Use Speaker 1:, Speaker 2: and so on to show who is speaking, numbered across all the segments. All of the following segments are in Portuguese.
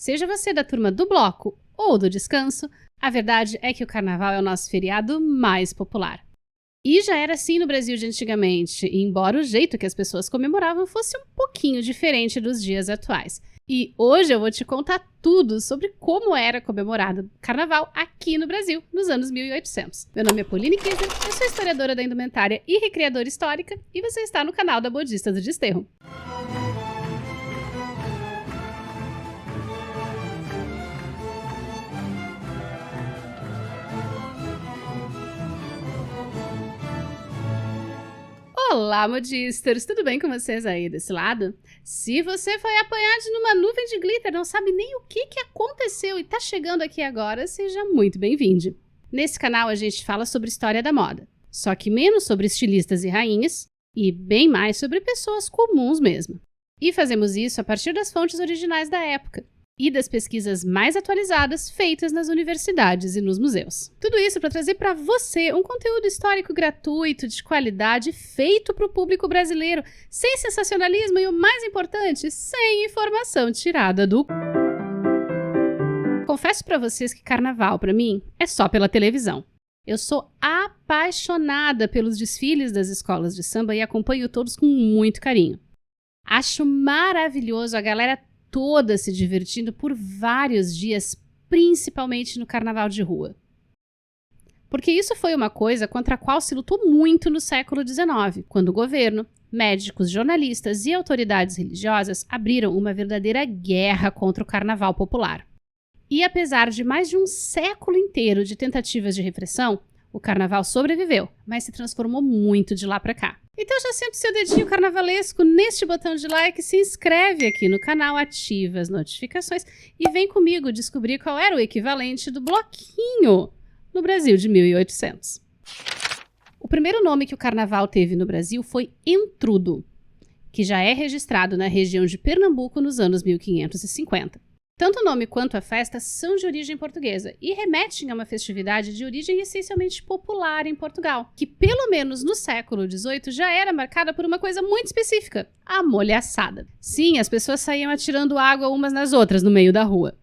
Speaker 1: Seja você da turma do bloco ou do descanso, a verdade é que o carnaval é o nosso feriado mais popular. E já era assim no Brasil de antigamente, embora o jeito que as pessoas comemoravam fosse um pouquinho diferente dos dias atuais. E hoje eu vou te contar tudo sobre como era comemorado o carnaval aqui no Brasil, nos anos 1800. Meu nome é Pauline Kiser, eu sou historiadora da indumentária e recriadora histórica, e você está no canal da Modista do Desterro. Olá, modisters! Tudo bem com vocês aí desse lado? Se você foi apanhado numa nuvem de glitter, não sabe nem o que aconteceu e tá chegando aqui agora, seja muito bem-vindo. Nesse canal a gente fala sobre história da moda, só que menos sobre estilistas e rainhas e bem mais sobre pessoas comuns mesmo. E fazemos isso a partir das fontes originais da época e das pesquisas mais atualizadas feitas nas universidades e nos museus. Tudo isso para trazer para você um conteúdo histórico gratuito, de qualidade, feito para o público brasileiro, sem sensacionalismo e, o mais importante, sem informação tirada do... Confesso para vocês que carnaval, para mim, é só pela televisão. Eu sou apaixonada pelos desfiles das escolas de samba e acompanho todos com muito carinho. Acho maravilhoso a galera toda se divertindo por vários dias, principalmente no carnaval de rua. Porque isso foi uma coisa contra a qual se lutou muito no século XIX, quando o governo, médicos, jornalistas e autoridades religiosas abriram uma verdadeira guerra contra o carnaval popular. E apesar de mais de um século inteiro de tentativas de repressão, o carnaval sobreviveu, mas se transformou muito de lá para cá. Então já senta o seu dedinho carnavalesco neste botão de like, se inscreve aqui no canal, ativa as notificações e vem comigo descobrir qual era o equivalente do bloquinho no Brasil de 1800. O primeiro nome que o carnaval teve no Brasil foi entrudo, que já é registrado na região de Pernambuco nos anos 1550. Tanto o nome quanto a festa são de origem portuguesa e remetem a uma festividade de origem essencialmente popular em Portugal, que pelo menos no século XVIII já era marcada por uma coisa muito específica, a molhaçada. Sim, as pessoas saíam atirando água umas nas outras no meio da rua.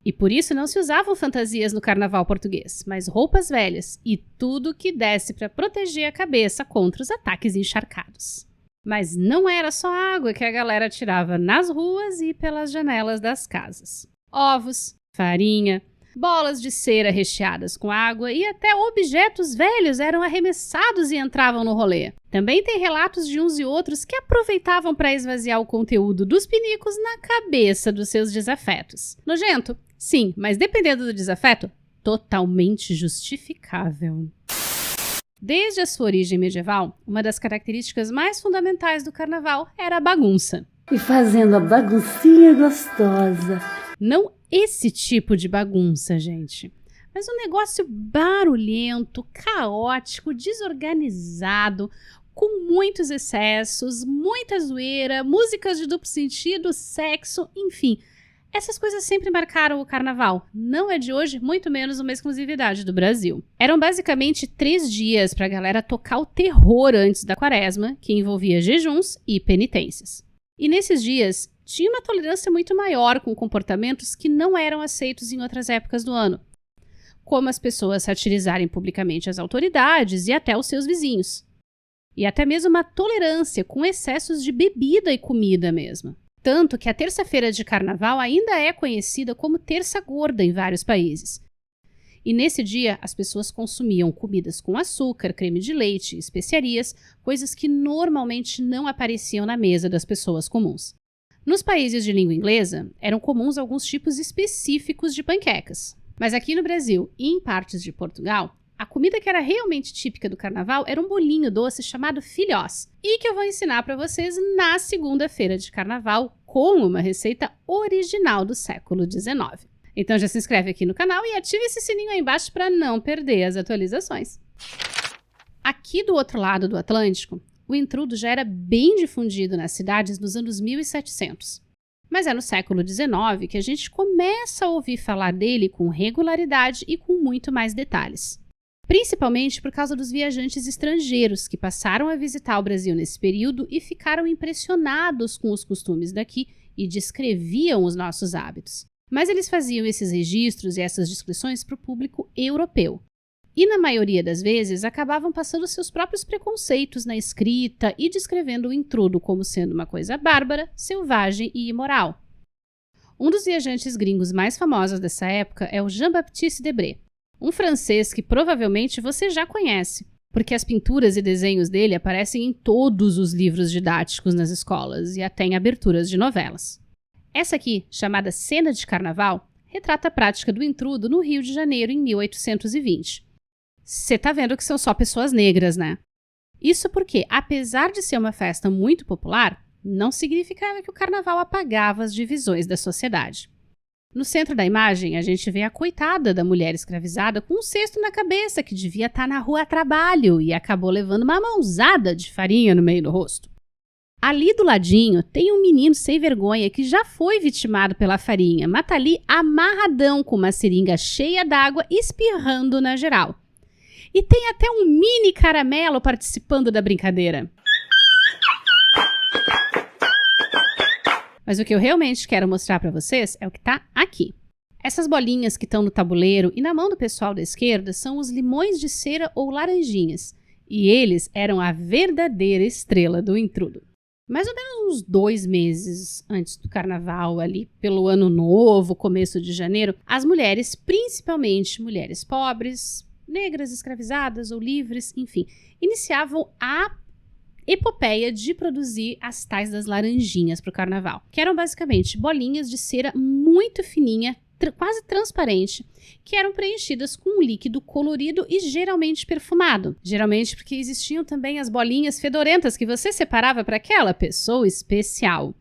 Speaker 1: E por isso não se usavam fantasias no carnaval português, mas roupas velhas e tudo que desse para proteger a cabeça contra os ataques encharcados. Mas não era só água que a galera tirava nas ruas e pelas janelas das casas. Ovos, farinha, bolas de cera recheadas com água e até objetos velhos eram arremessados e entravam no rolê. Também tem relatos de uns e outros que aproveitavam para esvaziar o conteúdo dos pinicos na cabeça dos seus desafetos. Nojento? Sim, mas dependendo do desafeto, totalmente justificável. Desde a sua origem medieval, uma das características mais fundamentais do carnaval era a bagunça.
Speaker 2: E fazendo a baguncinha gostosa.
Speaker 1: Não esse tipo de bagunça, gente, mas um negócio barulhento, caótico, desorganizado, com muitos excessos, muita zoeira, músicas de duplo sentido, sexo, enfim. Essas coisas sempre marcaram o carnaval. Não é de hoje, muito menos uma exclusividade do Brasil. Eram basicamente 3 dias para a galera tocar o terror antes da quaresma, que envolvia jejuns e penitências. E nesses dias, tinha uma tolerância muito maior com comportamentos que não eram aceitos em outras épocas do ano, como as pessoas satirizarem publicamente as autoridades e até os seus vizinhos. E até mesmo uma tolerância com excessos de bebida e comida mesmo. Tanto que a terça-feira de carnaval ainda é conhecida como terça gorda em vários países. E nesse dia, as pessoas consumiam comidas com açúcar, creme de leite, especiarias, coisas que normalmente não apareciam na mesa das pessoas comuns. Nos países de língua inglesa, eram comuns alguns tipos específicos de panquecas. Mas aqui no Brasil e em partes de Portugal, a comida que era realmente típica do carnaval era um bolinho doce chamado filhós, e que eu vou ensinar para vocês na segunda-feira de carnaval com uma receita original do século XIX. Então já se inscreve aqui no canal e ative esse sininho aí embaixo para não perder as atualizações. Aqui do outro lado do Atlântico, o entrudo já era bem difundido nas cidades nos anos 1700. Mas é no século XIX que a gente começa a ouvir falar dele com regularidade e com muito mais detalhes. Principalmente por causa dos viajantes estrangeiros que passaram a visitar o Brasil nesse período e ficaram impressionados com os costumes daqui e descreviam os nossos hábitos. Mas eles faziam esses registros e essas descrições para o público europeu. E, na maioria das vezes, acabavam passando seus próprios preconceitos na escrita e descrevendo o intrudo como sendo uma coisa bárbara, selvagem e imoral. Um dos viajantes gringos mais famosos dessa época é o Jean-Baptiste Debré, um francês que provavelmente você já conhece, porque as pinturas e desenhos dele aparecem em todos os livros didáticos nas escolas e até em aberturas de novelas. Essa aqui, chamada Cena de Carnaval, retrata a prática do intrudo no Rio de Janeiro em 1820. Você tá vendo que são só pessoas negras, né? Isso porque, apesar de ser uma festa muito popular, não significava que o carnaval apagava as divisões da sociedade. No centro da imagem, a gente vê a coitada da mulher escravizada com um cesto na cabeça que devia estar na rua a trabalho e acabou levando uma mãozada de farinha no meio do rosto. Ali do ladinho tem um menino sem vergonha que já foi vitimado pela farinha, mas tá ali amarradão com uma seringa cheia d'água espirrando na geral. E tem até um mini caramelo participando da brincadeira. Mas o que eu realmente quero mostrar para vocês é o que está aqui. Essas bolinhas que estão no tabuleiro e na mão do pessoal da esquerda são os limões de cera ou laranjinhas. E eles eram a verdadeira estrela do intrudo. Mais ou menos uns 2 meses antes do carnaval, ali pelo ano novo, começo de janeiro, as mulheres, principalmente mulheres pobres, negras, escravizadas ou livres, enfim, iniciavam a epopeia de produzir as tais das laranjinhas para o carnaval, que eram basicamente bolinhas de cera muito fininha, quase transparente, que eram preenchidas com um líquido colorido e geralmente perfumado. Geralmente porque existiam também as bolinhas fedorentas que você separava para aquela pessoa especial.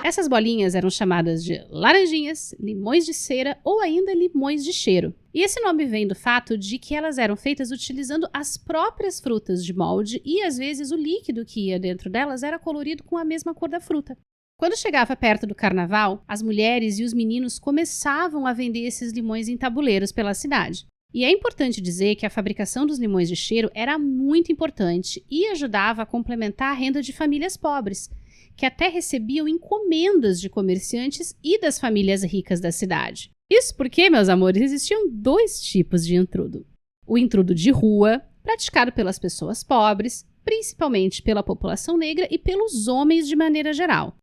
Speaker 1: Essas bolinhas eram chamadas de laranjinhas, limões de cera ou ainda limões de cheiro. E esse nome vem do fato de que elas eram feitas utilizando as próprias frutas de molde e às vezes o líquido que ia dentro delas era colorido com a mesma cor da fruta. Quando chegava perto do carnaval, as mulheres e os meninos começavam a vender esses limões em tabuleiros pela cidade. E é importante dizer que a fabricação dos limões de cheiro era muito importante e ajudava a complementar a renda de famílias pobres, que até recebiam encomendas de comerciantes e das famílias ricas da cidade. Isso porque, meus amores, existiam 2 tipos de intrudo. O intrudo de rua, praticado pelas pessoas pobres, principalmente pela população negra e pelos homens de maneira geral.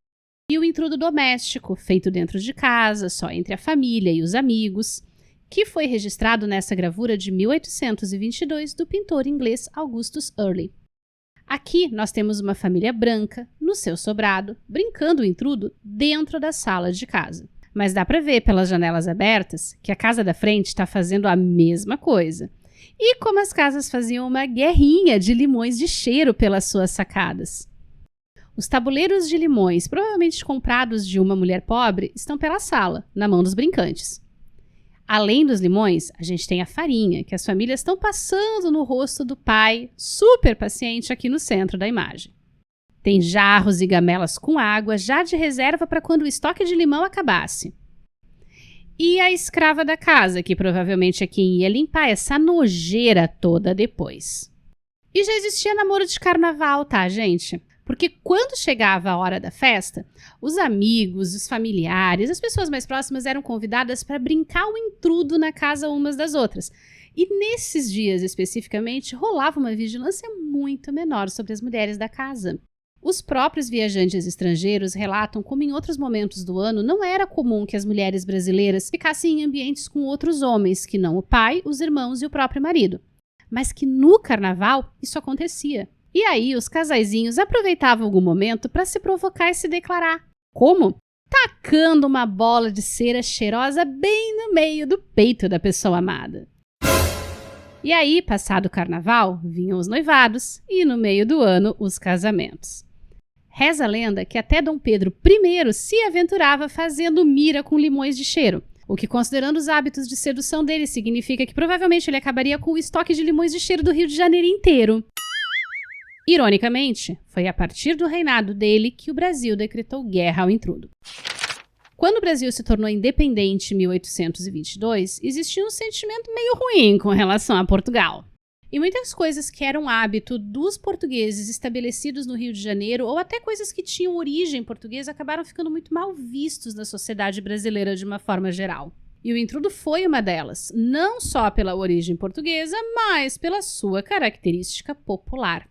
Speaker 1: E o intrudo doméstico, feito dentro de casa, só entre a família e os amigos, que foi registrado nessa gravura de 1822 do pintor inglês Augustus Early. Aqui nós temos uma família branca, no seu sobrado, brincando o intrudo dentro da sala de casa. Mas dá para ver pelas janelas abertas que a casa da frente está fazendo a mesma coisa. E como as casas faziam uma guerrinha de limões de cheiro pelas suas sacadas. Os tabuleiros de limões, provavelmente comprados de uma mulher pobre, estão pela sala, na mão dos brincantes. Além dos limões, a gente tem a farinha, que as famílias estão passando no rosto do pai, super paciente aqui no centro da imagem. Tem jarros e gamelas com água, já de reserva para quando o estoque de limão acabasse. E a escrava da casa, que provavelmente é quem ia limpar essa nojeira toda depois. E já existia namoro de carnaval, tá, gente? Porque quando chegava a hora da festa, os amigos, os familiares, as pessoas mais próximas eram convidadas para brincar o intrudo na casa umas das outras. E nesses dias especificamente, rolava uma vigilância muito menor sobre as mulheres da casa. Os próprios viajantes estrangeiros relatam como em outros momentos do ano não era comum que as mulheres brasileiras ficassem em ambientes com outros homens, que não o pai, os irmãos e o próprio marido. Mas que no carnaval isso acontecia. E aí os casaizinhos aproveitavam algum momento para se provocar e se declarar. Como? Tacando uma bola de cera cheirosa bem no meio do peito da pessoa amada. E aí, passado o carnaval, vinham os noivados e no meio do ano os casamentos. Reza a lenda que até Dom Pedro I se aventurava fazendo mira com limões de cheiro, o que, considerando os hábitos de sedução dele, significa que provavelmente ele acabaria com o estoque de limões de cheiro do Rio de Janeiro inteiro. Ironicamente, foi a partir do reinado dele que o Brasil decretou guerra ao intrudo. Quando o Brasil se tornou independente em 1822, existia um sentimento meio ruim com relação a Portugal. E muitas coisas que eram hábito dos portugueses estabelecidos no Rio de Janeiro, ou até coisas que tinham origem portuguesa, acabaram ficando muito mal vistos na sociedade brasileira de uma forma geral. E o intrudo foi uma delas, não só pela origem portuguesa, mas pela sua característica popular.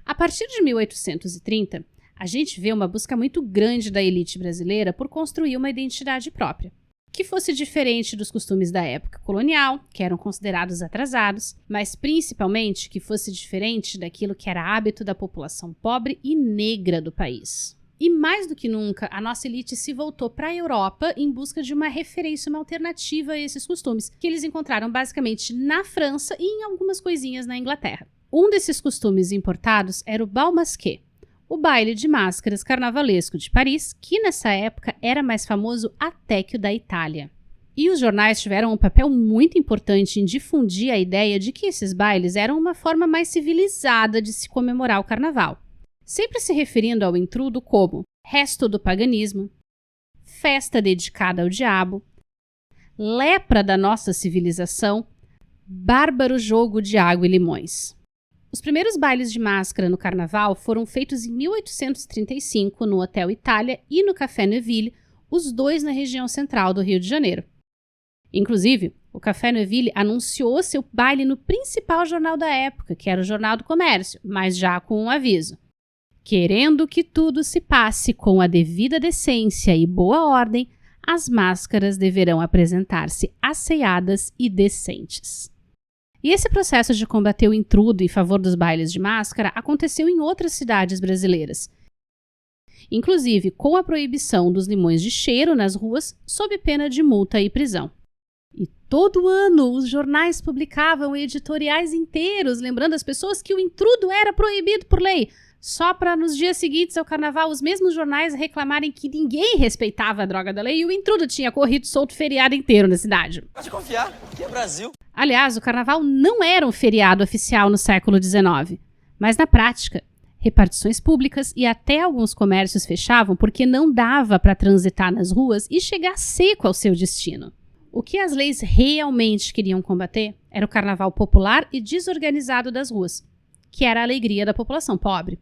Speaker 1: A partir de 1830, a gente vê uma busca muito grande da elite brasileira por construir uma identidade própria, que fosse diferente dos costumes da época colonial, que eram considerados atrasados, mas principalmente que fosse diferente daquilo que era hábito da população pobre e negra do país. E mais do que nunca, a nossa elite se voltou para a Europa em busca de uma referência, uma alternativa a esses costumes, que eles encontraram basicamente na França e em algumas coisinhas na Inglaterra. Um desses costumes importados era o bal masqué, o baile de máscaras carnavalesco de Paris, que nessa época era mais famoso até que o da Itália. E os jornais tiveram um papel muito importante em difundir a ideia de que esses bailes eram uma forma mais civilizada de se comemorar o carnaval, sempre se referindo ao intrudo como resto do paganismo, festa dedicada ao diabo, lepra da nossa civilização, bárbaro jogo de água e limões. Os primeiros bailes de máscara no carnaval foram feitos em 1835 no Hotel Itália e no Café Neuville, os dois na região central do Rio de Janeiro. Inclusive, o Café Neuville anunciou seu baile no principal jornal da época, que era o Jornal do Comércio, mas já com um aviso. Querendo que tudo se passe com a devida decência e boa ordem, as máscaras deverão apresentar-se asseadas e decentes. E esse processo de combater o intrudo em favor dos bailes de máscara aconteceu em outras cidades brasileiras, inclusive com a proibição dos limões de cheiro nas ruas, sob pena de multa e prisão. E todo ano os jornais publicavam editoriais inteiros lembrando as pessoas que o intrudo era proibido por lei, só para nos dias seguintes ao carnaval os mesmos jornais reclamarem que ninguém respeitava a droga da lei e o intrudo tinha corrido solto o feriado inteiro na cidade.
Speaker 3: Pode confiar, aqui é Brasil.
Speaker 1: Aliás, o carnaval não era um feriado oficial no século XIX, mas na prática, repartições públicas e até alguns comércios fechavam porque não dava para transitar nas ruas e chegar seco ao seu destino. O que as leis realmente queriam combater era o carnaval popular e desorganizado das ruas, que era a alegria da população pobre,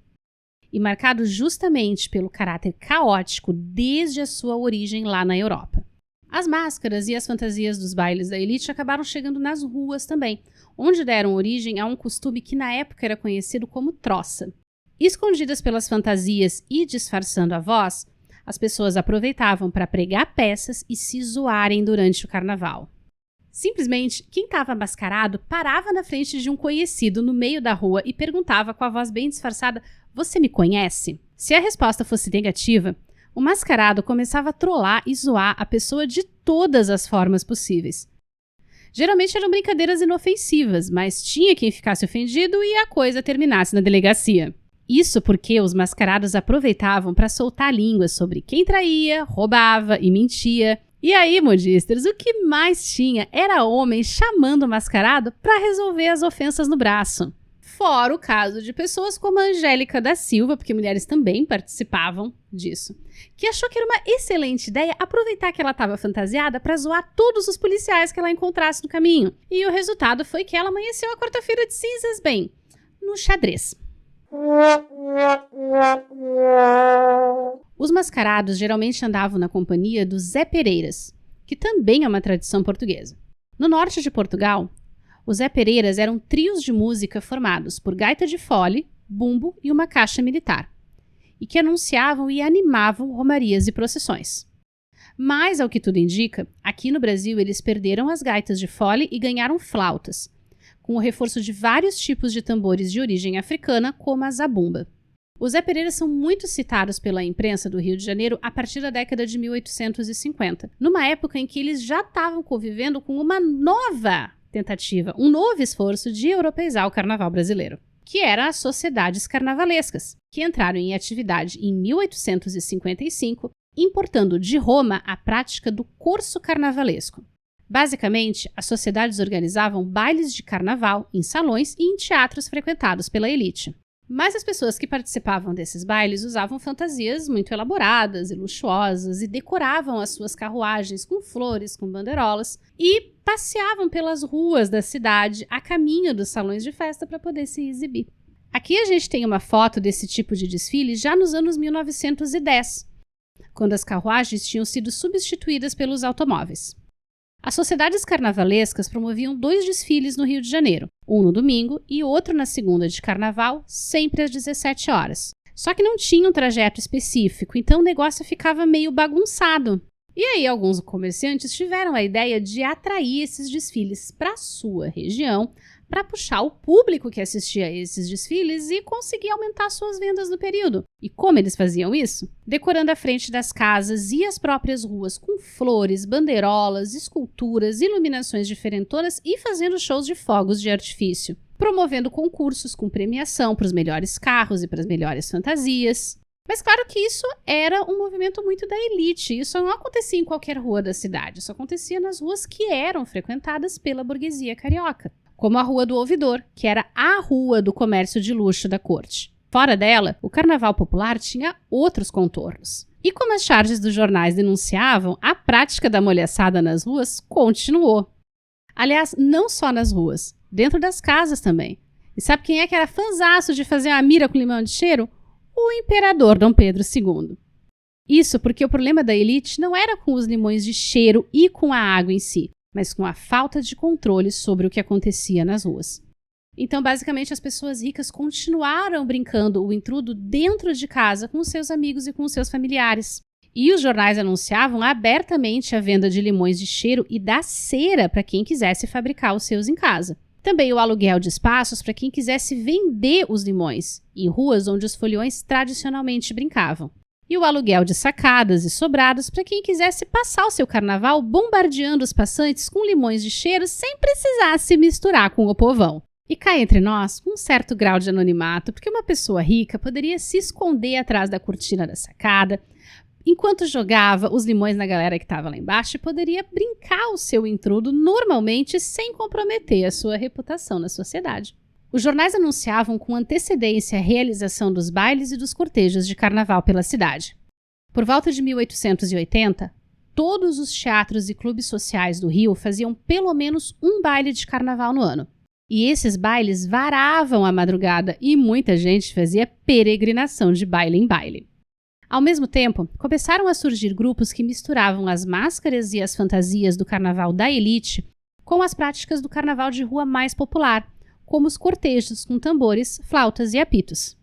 Speaker 1: e marcado justamente pelo caráter caótico desde a sua origem lá na Europa. As máscaras e as fantasias dos bailes da elite acabaram chegando nas ruas também, onde deram origem a um costume que na época era conhecido como troça. Escondidas pelas fantasias e disfarçando a voz, as pessoas aproveitavam para pregar peças e se zoarem durante o carnaval. Simplesmente, quem estava mascarado parava na frente de um conhecido no meio da rua e perguntava com a voz bem disfarçada: "Você me conhece?" Se a resposta fosse negativa, o mascarado começava a trollar e zoar a pessoa de todas as formas possíveis. Geralmente eram brincadeiras inofensivas, mas tinha quem ficasse ofendido e a coisa terminasse na delegacia. Isso porque os mascarados aproveitavam para soltar línguas sobre quem traía, roubava e mentia. E aí, modisters, o que mais tinha era homem chamando o mascarado para resolver as ofensas no braço. Fora o caso de pessoas como a Angélica da Silva, porque mulheres também participavam disso, que achou que era uma excelente ideia aproveitar que ela estava fantasiada para zoar todos os policiais que ela encontrasse no caminho. E o resultado foi que ela amanheceu a quarta-feira de cinzas bem, no xadrez. Os mascarados geralmente andavam na companhia dos Zé Pereiras, que também é uma tradição portuguesa. No norte de Portugal, os Zé Pereiras eram trios de música formados por gaita de fole, bumbo e uma caixa militar, e que anunciavam e animavam romarias e procissões. Mas, ao que tudo indica, aqui no Brasil eles perderam as gaitas de fole e ganharam flautas, com o reforço de vários tipos de tambores de origem africana, como a zabumba. Os Zé Pereiras são muito citados pela imprensa do Rio de Janeiro a partir da década de 1850, numa época em que eles já estavam convivendo com uma nova tentativa, um novo esforço de europeizar o carnaval brasileiro, que era as sociedades carnavalescas, que entraram em atividade em 1855, importando de Roma a prática do corso carnavalesco. Basicamente, as sociedades organizavam bailes de carnaval em salões e em teatros frequentados pela elite. Mas as pessoas que participavam desses bailes usavam fantasias muito elaboradas e luxuosas e decoravam as suas carruagens com flores, com bandeirolas e passeavam pelas ruas da cidade a caminho dos salões de festa para poder se exibir. Aqui a gente tem uma foto desse tipo de desfile já nos anos 1910, quando as carruagens tinham sido substituídas pelos automóveis. As sociedades carnavalescas promoviam 2 desfiles no Rio de Janeiro, um no domingo e outro na segunda de carnaval, sempre às 17 horas. Só que não tinha um trajeto específico, então o negócio ficava meio bagunçado. E aí alguns comerciantes tiveram a ideia de atrair esses desfiles para a sua região, para puxar o público que assistia a esses desfiles e conseguir aumentar suas vendas no período. E como eles faziam isso? Decorando a frente das casas e as próprias ruas com flores, bandeirolas, esculturas, iluminações diferentonas e fazendo shows de fogos de artifício. Promovendo concursos com premiação para os melhores carros e para as melhores fantasias. Mas claro que isso era um movimento muito da elite, isso não acontecia em qualquer rua da cidade, isso acontecia nas ruas que eram frequentadas pela burguesia carioca, como a Rua do Ouvidor, que era a rua do comércio de luxo da corte. Fora dela, o carnaval popular tinha outros contornos. E como as charges dos jornais denunciavam, a prática da molhaçada nas ruas continuou. Aliás, não só nas ruas, dentro das casas também. E sabe quem é que era fanzaço de fazer uma mira com limão de cheiro? O imperador Dom Pedro II. Isso porque o problema da elite não era com os limões de cheiro e com a água em si, mas com a falta de controle sobre o que acontecia nas ruas. Então, basicamente, as pessoas ricas continuaram brincando o intrudo dentro de casa com seus amigos e com seus familiares. E os jornais anunciavam abertamente a venda de limões de cheiro e da cera para quem quisesse fabricar os seus em casa. Também o aluguel de espaços para quem quisesse vender os limões, em ruas onde os foliões tradicionalmente brincavam. E o aluguel de sacadas e sobrados para quem quisesse passar o seu carnaval bombardeando os passantes com limões de cheiro sem precisar se misturar com o povão. E cá entre nós, com um certo grau de anonimato, porque uma pessoa rica poderia se esconder atrás da cortina da sacada, enquanto jogava os limões na galera que estava lá embaixo e poderia brincar o seu intrudo normalmente sem comprometer a sua reputação na sociedade. Os jornais anunciavam com antecedência a realização dos bailes e dos cortejos de carnaval pela cidade. Por volta de 1880, todos os teatros e clubes sociais do Rio faziam pelo menos um baile de carnaval no ano. E esses bailes varavam a madrugada e muita gente fazia peregrinação de baile em baile. Ao mesmo tempo, começaram a surgir grupos que misturavam as máscaras e as fantasias do carnaval da elite com as práticas do carnaval de rua mais popular, como os cortejos com tambores, flautas e apitos.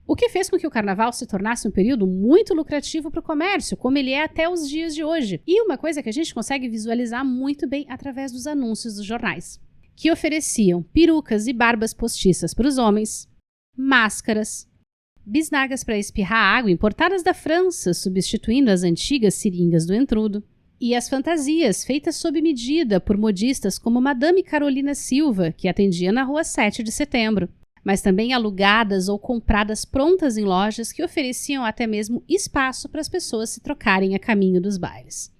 Speaker 1: O que fez com que o carnaval se tornasse um período muito lucrativo para o comércio, como ele é até os dias de hoje. E uma coisa que a gente consegue visualizar muito bem através dos anúncios dos jornais, que ofereciam perucas e barbas postiças para os homens, máscaras, bisnagas para espirrar água importadas da França, substituindo as antigas seringas do entrudo, e as fantasias feitas sob medida por modistas como Madame Carolina Silva, que atendia na Rua 7 de Setembro, mas também alugadas ou compradas prontas em lojas que ofereciam até mesmo espaço para as pessoas se trocarem a caminho dos bailes.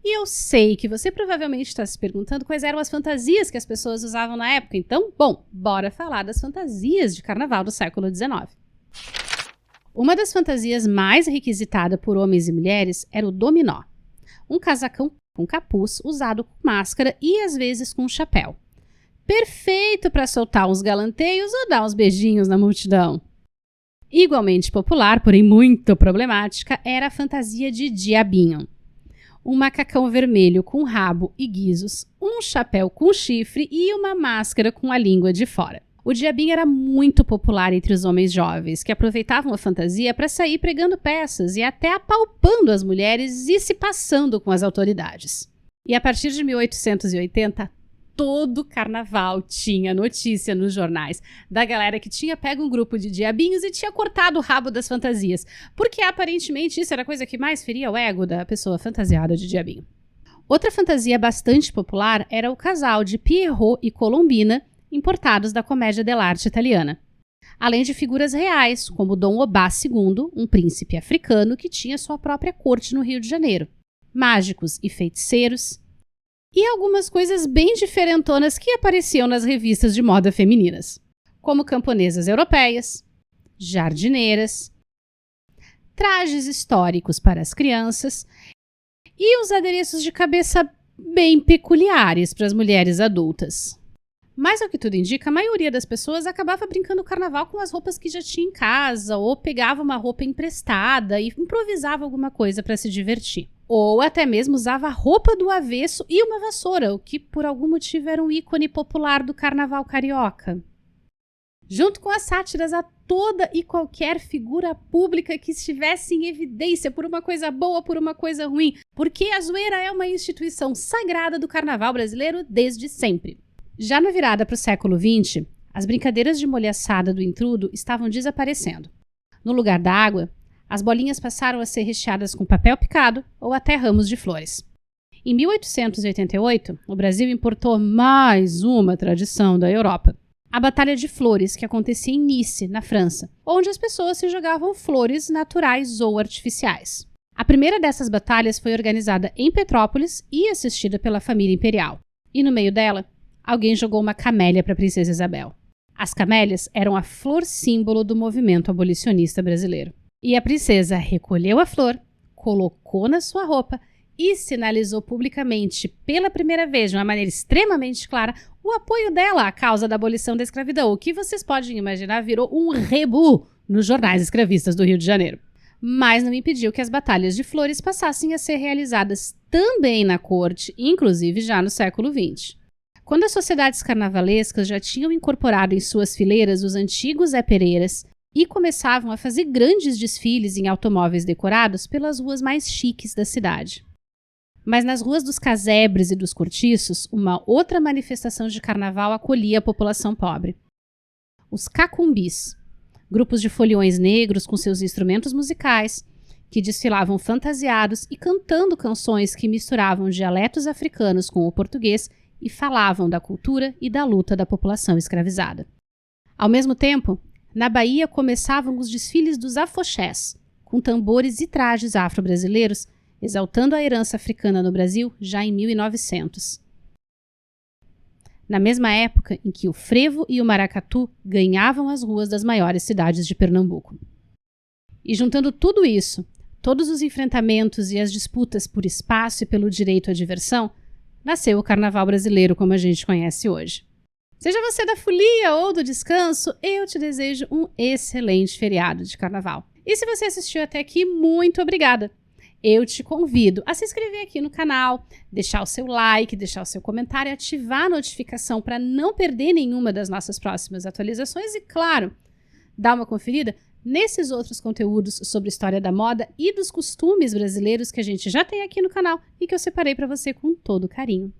Speaker 1: E eu sei que você provavelmente está se perguntando quais eram as fantasias que as pessoas usavam na época, então, bom, bora falar das fantasias de carnaval do século XIX. Uma das fantasias mais requisitada por homens e mulheres era o dominó, um casacão com capuz usado com máscara e às vezes com chapéu. Perfeito para soltar uns galanteios ou dar uns beijinhos na multidão. Igualmente popular, porém muito problemática, era a fantasia de diabinho. Um macacão vermelho com rabo e guizos, um chapéu com chifre e uma máscara com a língua de fora. O diabinho era muito popular entre os homens jovens, que aproveitavam a fantasia para sair pregando peças e até apalpando as mulheres e se passando com as autoridades. E a partir de 1880, todo carnaval tinha notícia nos jornais da galera que tinha pego um grupo de diabinhos e tinha cortado o rabo das fantasias, porque aparentemente isso era a coisa que mais feria o ego da pessoa fantasiada de diabinho. Outra fantasia bastante popular era o casal de Pierrot e Colombina, importados da comédia dell'arte italiana, além de figuras reais, como Dom Obá II, um príncipe africano que tinha sua própria corte no Rio de Janeiro, mágicos e feiticeiros, e algumas coisas bem diferentonas que apareciam nas revistas de moda femininas, como camponesas europeias, jardineiras, trajes históricos para as crianças e uns adereços de cabeça bem peculiares para as mulheres adultas. Mas, ao que tudo indica, a maioria das pessoas acabava brincando o carnaval com as roupas que já tinha em casa, ou pegava uma roupa emprestada e improvisava alguma coisa para se divertir. Ou até mesmo usava a roupa do avesso e uma vassoura, o que por algum motivo era um ícone popular do carnaval carioca. Junto com as sátiras a toda e qualquer figura pública que estivesse em evidência por uma coisa boa ou por uma coisa ruim, porque a zoeira é uma instituição sagrada do carnaval brasileiro desde sempre. Já na virada para o século XX, as brincadeiras de molhaçada do intrudo estavam desaparecendo. No lugar da água, as bolinhas passaram a ser recheadas com papel picado ou até ramos de flores. Em 1888, o Brasil importou mais uma tradição da Europa: a Batalha de Flores, que acontecia em Nice, na França, onde as pessoas se jogavam flores naturais ou artificiais. A primeira dessas batalhas foi organizada em Petrópolis e assistida pela família imperial. E no meio dela, alguém jogou uma camélia para a princesa Isabel. As camélias eram a flor símbolo do movimento abolicionista brasileiro. E a princesa recolheu a flor, colocou na sua roupa e sinalizou publicamente, pela primeira vez, de uma maneira extremamente clara, o apoio dela à causa da abolição da escravidão, o que vocês podem imaginar virou um rebu nos jornais escravistas do Rio de Janeiro. Mas não impediu que as batalhas de flores passassem a ser realizadas também na corte, inclusive já no século XX. Quando as sociedades carnavalescas já tinham incorporado em suas fileiras os antigos Zé Pereiras e começavam a fazer grandes desfiles em automóveis decorados pelas ruas mais chiques da cidade. Mas nas ruas dos casebres e dos cortiços, uma outra manifestação de carnaval acolhia a população pobre. Os cacumbis, grupos de foliões negros com seus instrumentos musicais, que desfilavam fantasiados e cantando canções que misturavam dialetos africanos com o português e falavam da cultura e da luta da população escravizada. Ao mesmo tempo, na Bahia começavam os desfiles dos afoxés, com tambores e trajes afro-brasileiros, exaltando a herança africana no Brasil já em 1900. Na mesma época em que o frevo e o maracatu ganhavam as ruas das maiores cidades de Pernambuco. E juntando tudo isso, todos os enfrentamentos e as disputas por espaço e pelo direito à diversão, nasceu o carnaval brasileiro como a gente conhece hoje. Seja você da folia ou do descanso, eu te desejo um excelente feriado de carnaval. E se você assistiu até aqui, muito obrigada! Eu te convido a se inscrever aqui no canal, deixar o seu like, deixar o seu comentário e ativar a notificação para não perder nenhuma das nossas próximas atualizações e, claro, dar uma conferida nesses outros conteúdos sobre história da moda e dos costumes brasileiros que a gente já tem aqui no canal e que eu separei para você com todo carinho.